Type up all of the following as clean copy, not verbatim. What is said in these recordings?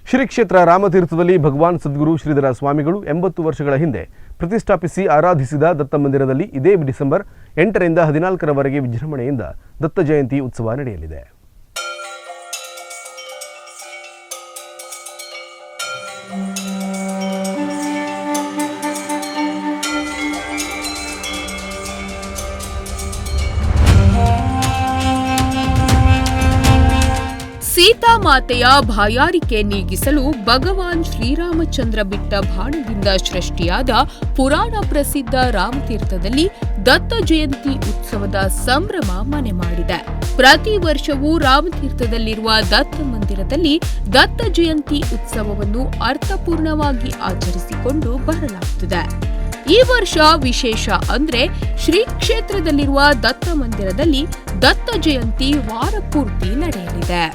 ಶ್ರೀ ಕ್ಷೇತ್ರ ರಾಮತೀರ್ಥದಲ್ಲಿ ಭಗವಾನ್ ಸದ್ಗುರು ಶ್ರೀಧರ ಸ್ವಾಮಿಗಳು 80 ವರ್ಷಗಳ ಹಿಂದೆ ಪ್ರತಿಷ್ಠಾಪಿಸಿ ಆರಾಧಿಸಿದ ದತ್ತ ಮಂದಿರದಲ್ಲಿ ಇದೇ ಡಿಸೆಂಬರ್ 8ರಿಂದ 14ರವರೆಗೆ ವಿಜೃಂಭಣೆಯಿಂದ ದತ್ತ ಜಯಂತಿ ಉತ್ಸವ ನಡೆಯಲಿದೆ. ಸೀತಾಮಾತೆಯ ಬಾಯಾರಿಕೆ ನೀಗಿಸಲು ಭಗವಾನ್ ಶ್ರೀರಾಮಚಂದ್ರ ಬಿಟ್ಟ ಬಾಣದಿಂದ ಸೃಷ್ಟಿಯಾದ ಪುರಾಣ ಪ್ರಸಿದ್ಧ ರಾಮತೀರ್ಥದಲ್ಲಿ ದತ್ತ ಜಯಂತಿ ಉತ್ಸವದ ಸಂಭ್ರಮ ಮನೆ ಮಾಡಿದೆ. ಪ್ರತಿ ವರ್ಷವೂ ರಾಮತೀರ್ಥದಲ್ಲಿರುವ ದತ್ತ ಮಂದಿರದಲ್ಲಿ ದತ್ತ ಜಯಂತಿ ಉತ್ಸವವನ್ನು ಅರ್ಥಪೂರ್ಣವಾಗಿ ಆಚರಿಸಿಕೊಂಡು ಬರಲಾಗುತ್ತಿದೆ. ಈ ವರ್ಷ ವಿಶೇಷ ಅಂದ್ರೆ ಶ್ರೀ ಕ್ಷೇತ್ರದಲ್ಲಿರುವ ದತ್ತ ಮಂದಿರದಲ್ಲಿ ದತ್ತ ಜಯಂತಿ ವಾರ ಪೂರ್ತಿ ನಡೆಯಲಿದೆ.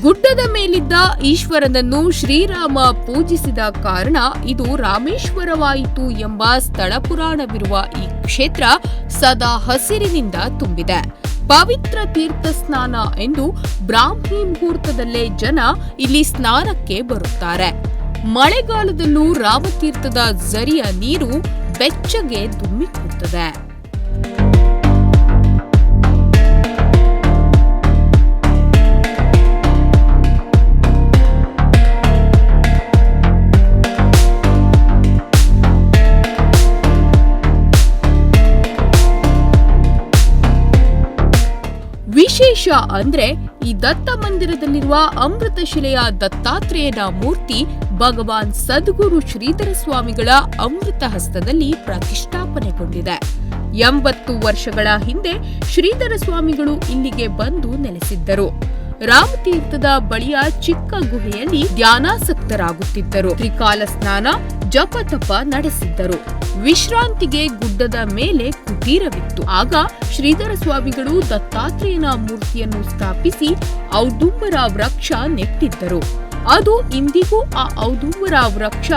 ಗುಡ್ಡದ ಮೇಲಿದ್ದ ಈಶ್ವರನನ್ನು ಶ್ರೀರಾಮ ಪೂಜಿಸಿದ ಕಾರಣ ಇದು ರಾಮೇಶ್ವರವಾಯಿತು ಎಂಬ ಸ್ಥಳ ಪುರಾಣವಿರುವ ಈ ಕ್ಷೇತ್ರ ಸದಾ ಹಸಿರಿನಿಂದ ತುಂಬಿದೆ. ಪವಿತ್ರ ತೀರ್ಥ ಸ್ನಾನ ಎಂದು ಬ್ರಾಹ್ಮಿ ಮುಹೂರ್ತದಲ್ಲೇ ಜನ ಇಲ್ಲಿ ಸ್ನಾನಕ್ಕೆ ಬರುತ್ತಾರೆ. ಮಳೆಗಾಲದಲ್ಲೂ ರಾಮತೀರ್ಥದ ಝರಿಯ ನೀರು ಬೆಚ್ಚಗೆ ಧುಮ್ಮಿಕೊಳ್ಳುತ್ತದೆ. ವಿಶೇಷ ಅಂದ್ರೆ ಈ ದತ್ತ ಮಂದಿರದಲ್ಲಿರುವ ಅಮೃತ ಶಿಲೆಯ ದತ್ತಾತ್ರೇಯನ ಮೂರ್ತಿ ಭಗವಾನ್ ಸದ್ಗುರು ಶ್ರೀಧರ ಸ್ವಾಮಿಗಳ ಅಮೃತ ಹಸ್ತದಲ್ಲಿ ಪ್ರತಿಷ್ಠಾಪನೆಗೊಂಡಿದೆ. 80 ವರ್ಷಗಳ ಹಿಂದೆ ಶ್ರೀಧರ ಸ್ವಾಮಿಗಳು ಇಲ್ಲಿಗೆ ಬಂದು ನೆಲೆಸಿದ್ದರು. ರಾಮತೀರ್ಥದ ಬಳಿಯ ಚಿಕ್ಕ ಗುಹೆಯಲ್ಲಿ ಧ್ಯಾನಾಸಕ್ತರಾಗುತ್ತಿದ್ದರು. ತ್ರಿಕಾಲ ಸ್ನಾನ, ಜಪತಪ ನಡೆಸಿದ್ದರು. ವಿಶ್ರಾಂತಿಗೆ ಗುಡ್ಡದ ಮೇಲೆ ಕುಟೀರವಿತ್ತು. ಆಗ ಶ್ರೀಧರ ಸ್ವಾಮಿಗಳು ದತ್ತಾತ್ರೇಯನ ಮೂರ್ತಿಯನ್ನು ಸ್ಥಾಪಿಸಿ ಔದುಂಬರ ವೃಕ್ಷ ನೆಟ್ಟಿದ್ದರು. ಅದು ಇಂದಿಗೂ ಆ ಔದುಂಬರ ವೃಕ್ಷ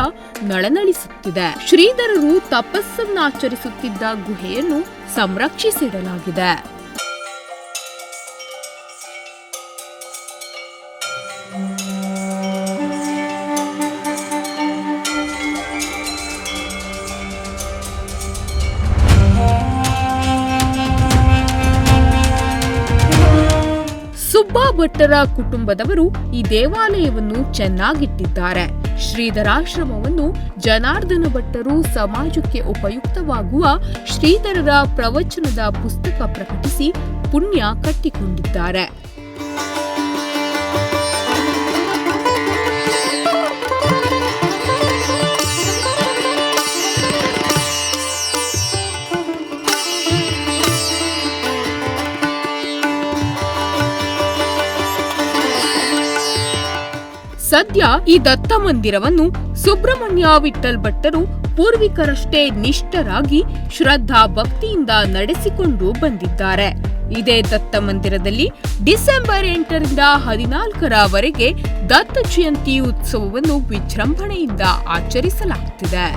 ನಳನಳಿಸುತ್ತಿದೆ. ಶ್ರೀಧರರು ತಪಸ್ಸನ್ನಾಚರಿಸುತ್ತಿದ್ದ ಗುಹೆಯನ್ನು ಸಂರಕ್ಷಿಸಿಡಲಾಗಿದೆ. ಸುಬ್ಬಾ ಭಟ್ಟರ ಕುಟುಂಬದವರು ಈ ದೇವಾಲಯವನ್ನು ಚೆನ್ನಾಗಿಟ್ಟಿದ್ದಾರೆ. ಶ್ರೀಧರಾಶ್ರಮವನ್ನು ಜನಾರ್ದನ ಭಟ್ಟರು ಸಮಾಜಕ್ಕೆ ಉಪಯುಕ್ತವಾಗುವ ಶ್ರೀಧರರ ಪ್ರವಚನದ ಪುಸ್ತಕ ಪ್ರಕಟಿಸಿ ಪುಣ್ಯ ಕಟ್ಟಿಕೊಂಡಿದ್ದಾರೆ. ಸದ್ಯ ಈ ದತ್ತ ಮಂದಿರವನ್ನು ಸುಬ್ರಹ್ಮಣ್ಯ ವಿಠ್ಠಲ್ ಭಟ್ಟರು ಪೂರ್ವಿಕರಷ್ಟೇ ನಿಷ್ಠರಾಗಿ ಶ್ರದ್ಧಾ ಭಕ್ತಿಯಿಂದ ನಡೆಸಿಕೊಂಡು ಬಂದಿದ್ದಾರೆ. ಇದೇ ದತ್ತ ಮಂದಿರದಲ್ಲಿ ಡಿಸೆಂಬರ್ 8ರಿಂದ 14ರವರೆಗೆ ದತ್ತ ಜಯಂತಿ ಉತ್ಸವವನ್ನು ವಿಜೃಂಭಣೆಯಿಂದ ಆಚರಿಸಲಾಗುತ್ತಿದೆ.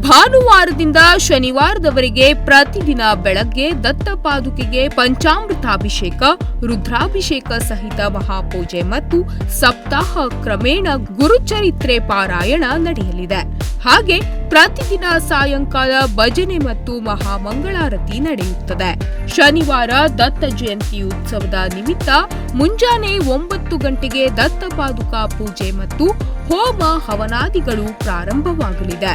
ಭಾನುವಾರದಿಂದ ಶನಿವಾರದವರೆಗೆ ಪ್ರತಿದಿನ ಬೆಳಗ್ಗೆ ದತ್ತ ಪಾದುಕೆಗೆ ಪಂಚಾಮೃತಾಭಿಷೇಕ, ರುದ್ರಾಭಿಷೇಕ ಸಹಿತ ಮಹಾಪೂಜೆ ಮತ್ತು ಸಪ್ತಾಹ ಕ್ರಮೇಣ ಗುರುಚರಿತ್ರೆ ಪಾರಾಯಣ ನಡೆಯಲಿದೆ. ಹಾಗೆ ಪ್ರತಿದಿನ ಸಾಯಂಕಾಲ ಭಜನೆ ಮತ್ತು ಮಹಾಮಂಗಳಾರತಿ ನಡೆಯುತ್ತದೆ. ಶನಿವಾರ ದತ್ತ ಜಯಂತಿ ಉತ್ಸವದ ನಿಮಿತ್ತ ಮುಂಜಾನೆ 9 ಗಂಟೆಗೆ ದತ್ತ ಪಾದುಕಾ ಪೂಜೆ ಮತ್ತು ಹೋಮ ಹವನಾದಿಗಳು ಪ್ರಾರಂಭವಾಗಲಿದೆ.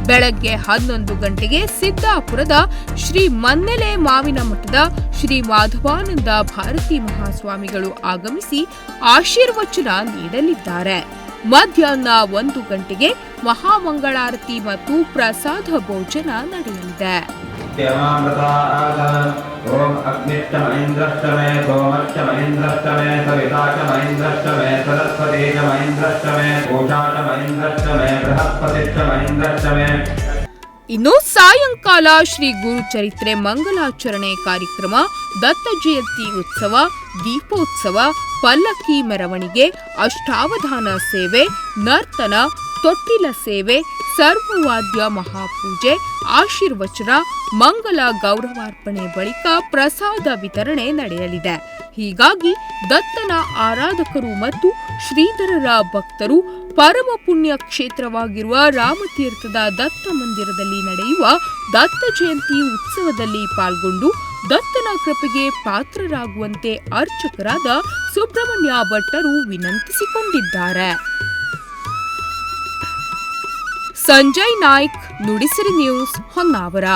ಬೆಳಗ್ಗೆ 11 ಗಂಟೆಗೆ ಸಿದ್ದಾಪುರದ ಶ್ರೀ ಮನ್ನೆಲೆ ಮಾವಿನ ಮಠದ ಶ್ರೀ ಮಾಧವಾನಂದ ಭಾರತಿ ಮಹಾಸ್ವಾಮಿಗಳು ಆಗಮಿಸಿ ಆಶೀರ್ವಚನ ನೀಡಲಿದ್ದಾರೆ. ಮಧ್ಯಾಹ್ನ 1 ಗಂಟೆಗೆ ಮಹಾಮಂಗಳಾರತಿ ಮತ್ತು ಪ್ರಸಾದ ಭೋಜನ ನಡೆಯಲಿದೆ. ओम अग्निष्टम इंद्रष्टमे सोमष्टम इंद्रष्टमे सविताष्टम इंद्रष्टमे सरस्वतीष्टम इंद्रष्टमे पूषाष्टम इंद्रष्टमे बृहस्पतिष्टम इंद्रष्टमे. ಇನ್ನು ಸಾಯಂಕಾಲ ಶ್ರೀ ಗುರುಚರಿತ್ರೆ ಮಂಗಲಾಚರಣೆ ಕಾರ್ಯಕ್ರಮ, ದತ್ತ ಜಯಂತಿ ಉತ್ಸವ, ದೀಪೋತ್ಸವ, ಪಲ್ಲಕ್ಕಿ ಮೆರವಣಿಗೆ, ಅಷ್ಟಾವಧಾನ ಸೇವೆ, ನರ್ತನ, ತೊಟ್ಟಿಲ ಸೇವೆ, ಸರ್ವವಾದ್ಯ ಮಹಾಪೂಜೆ, ಆಶೀರ್ವಚನ, ಮಂಗಲ ಗೌರವಾರ್ಪಣೆ ಬಳಿಕ ಪ್ರಸಾದ ವಿತರಣೆ ನಡೆಯಲಿದೆ. ಹೀಗಾಗಿ ದತ್ತನ ಆರಾಧಕರು ಮತ್ತು ಶ್ರೀಧರರ ಭಕ್ತರು ಪರಮ ಪುಣ್ಯ ಕ್ಷೇತ್ರವಾಗಿರುವ ರಾಮತೀರ್ಥದ ದತ್ತ ಮಂದಿರದಲ್ಲಿ ನಡೆಯುವ ದತ್ತ ಜಯಂತಿ ಉತ್ಸವದಲ್ಲಿ ಪಾಲ್ಗೊಂಡು ದತ್ತನ ಕೃಪೆಗೆ ಪಾತ್ರರಾಗುವಂತೆ ಅರ್ಚಕರಾದ ಸುಬ್ರಹ್ಮಣ್ಯ ಭಟ್ಟರು ವಿನಂತಿಸಿಕೊಂಡಿದ್ದಾರೆ. ಸಂಜಯ್ ನಾಯ್ಕ್, ನುಡಿಸಿರಿ ನ್ಯೂಸ್, ಹೊನ್ನಾವರ.